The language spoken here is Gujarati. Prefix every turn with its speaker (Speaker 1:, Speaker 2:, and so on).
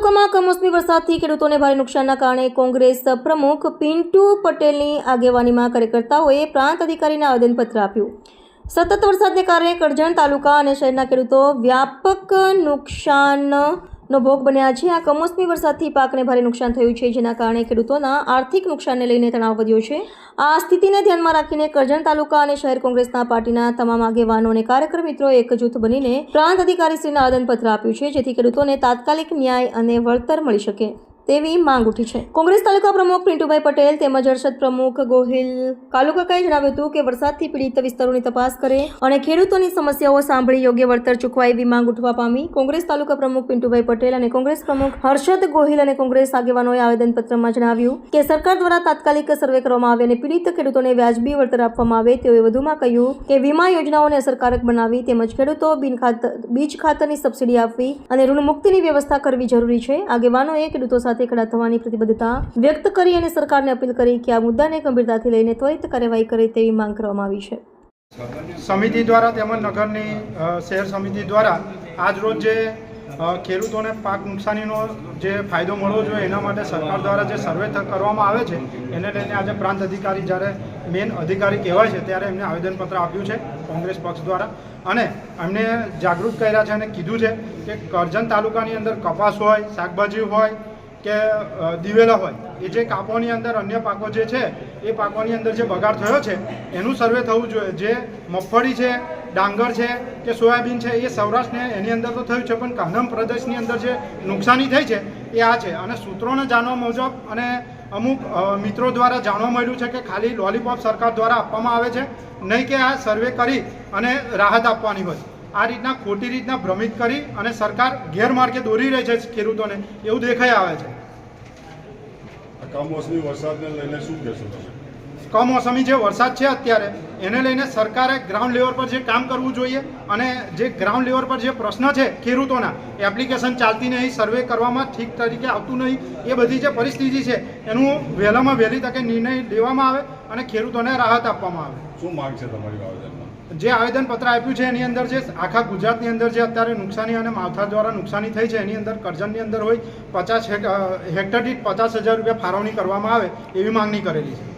Speaker 1: તાલુકામાં કમોસમી વરસાદથી ખેડૂતોને ભારે નુકસાનના કારણે કોંગ્રેસ પ્રમુખ પિન્ટુ પટેલની આગેવાનીમાં કાર્યકર્તાઓએ પ્રાંત અધિકારીને આવેદનપત્ર આપ્યું। સતત વરસાદને કારણે કરજણ તાલુકા અને શહેરના ખેડૂતો વ્યાપક નુકસાનનો ભોગ બન્યા છે। આ કમોસમી વરસાદથી પાકને ભારે નુકસાન થયું છે, જેના કારણે ખેડૂતોના આર્થિક નુકસાનને લઈને તણાવ વધ્યો છે। આ સ્થિતિને ધ્યાનમાં રાખીને કરજણ તાલુકા અને શહેર કોંગ્રેસના પાર્ટીના તમામ આગેવાનો અને કાર્યકર મિત્રોએ એક જૂથ બનીને પ્રાંત અધિકારીશ્રીને આવેદનપત્ર આપ્યું છે, જેથી ખેડૂતોને તાત્કાલિક ન્યાય અને વળતર મળી શકે તેવી માંગ ઉઠી છે। કોંગ્રેસ તાલુકા પ્રમુખ પિન્ટુભાઈ પટેલ તેમજ હર્ષદ પ્રમુખ ગોહિલ કાલુકાકાએ જણાવ્યું હતું કે વરસાદથી પીડિત વિસ્તારોની તપાસ કરે અને ખેડૂતોની સમસ્યાઓ સાંભળી યોગ્ય વળતર ચૂકવા એવી માંગ ઉઠવા પામી। કોંગ્રેસ તાલુકા પ્રમુખ પિન્ટુભાઈ પટેલ અને કોંગ્રેસ પ્રમુખ હર્ષદ ગોહિલ અને કોંગ્રેસ આગેવાનોએ આવેદનપત્રમાં જણાવ્યું કે સરકાર દ્વારા તાત્કાલિક સર્વે કરવામાં આવે અને પીડિત ખેડૂતોને વ્યાજબી વળતર આપવામાં આવે। તેઓએ વધુમાં કહ્યું કે વીમા યોજનાઓને અસરકારક બનાવવી તેમજ ખેડૂતો બીજ ખાતરની સબસિડી આપવી અને ઋણ મુક્તિની વ્યવસ્થા કરવી જરૂરી છે। આગેવાનોએ ખેડૂતો સાથે ખડા થવાની પ્રતિબદ્ધતા વ્યક્ત કરી અને સરકારને અપીલ કરી કે આ મુદ્દાને ગંભીરતાથી લઈને ત્વરિત કાર્યવાહી કરે તેવી માંગ કરવામાં આવી છે।
Speaker 2: સમિતિ દ્વારા તેમજ નગરની શહેર સમિતિ દ્વારા આજ રોજ જે ખેડૂતોને પાક નુકસાનીનો જે ફાયદો મળવો જોઈએ એના માટે સરકાર દ્વારા જે સર્વે કરવામાં આવે છે એને લઈને આજે પ્રાંત અધિકારી જ્યારે મેન અધિકારી કહેવાય છે ત્યારે એમને આવેદનપત્ર આપ્યું છે કોંગ્રેસ પક્ષ દ્વારા અને એમને જાગૃત કર્યા છે અને કીધું છે કે કરજણ તાલુકાની અંદર કપાસ હોય, શાકભાજી હોય કે દિવેલા હોય એ જે કાપોની અંદર અન્ય પાકો જે છે એ પાકોની અંદર જે બગાડ થયો છે એનું સર્વે થવું જોઈએ। જે મગફળી છે, ડાંગર છે કે સોયાબીન છે એ સૌરાષ્ટ્રને એની અંદર તો થયું છે, પણ કાનમ પ્રદેશની અંદર જે નુકસાની થઈ છે એ આ છે। અને સૂત્રોને જાણવા મુજબ અને અમુક મિત્રો દ્વારા જાણવા મળ્યું છે કે ખાલી લોલીપોપ સરકાર દ્વારા આપવામાં આવે છે, નહીં કે આ સર્વે કરી અને રાહત આપવાની હોય। આ રીતના ખોટી રીતના ભ્રમિત કરી અને સરકાર ગેરમાર્ગે દોરી રહી છે ખેડૂતોને એવું દેખાઈ આવે છે।
Speaker 3: કમોસમી વરસાદને લઈને શું કહેશો તમે?
Speaker 2: કમોસમી જે વરસાદ છે અત્યારે એને લઈને સરકારે ગ્રાઉન્ડ લેવલ પર જે કામ કરવું જોઈએ અને જે ગ્રાઉન્ડ લેવલ પર જે પ્રશ્ન છે ખેડૂતોના, એપ્લિકેશન ચાલતી નહીં, સર્વે કરવામાં ઠીક તરીકે આવતું નહીં, એ બધી જે પરિસ્થિતિ છે એનું વહેલામાં વહેલી તકે નિર્ણય લેવામાં આવે અને ખેડૂતોને રાહત આપવામાં આવે।
Speaker 3: શું માંગ છે તમારી આવેદનમાં?
Speaker 2: જે આવેદનપત્ર આપ્યું છે એની અંદર જે આખા ગુજરાતની અંદર જે અત્યારે નુકસાની અને માવઠા દ્વારા નુકસાની થઈ છે એની અંદર કરજણની અંદર હોય 50 હેક્ટર દીઠ 50,000 રૂપિયા ફાળવણી કરવામાં આવે એવી માંગણી કરેલી છે।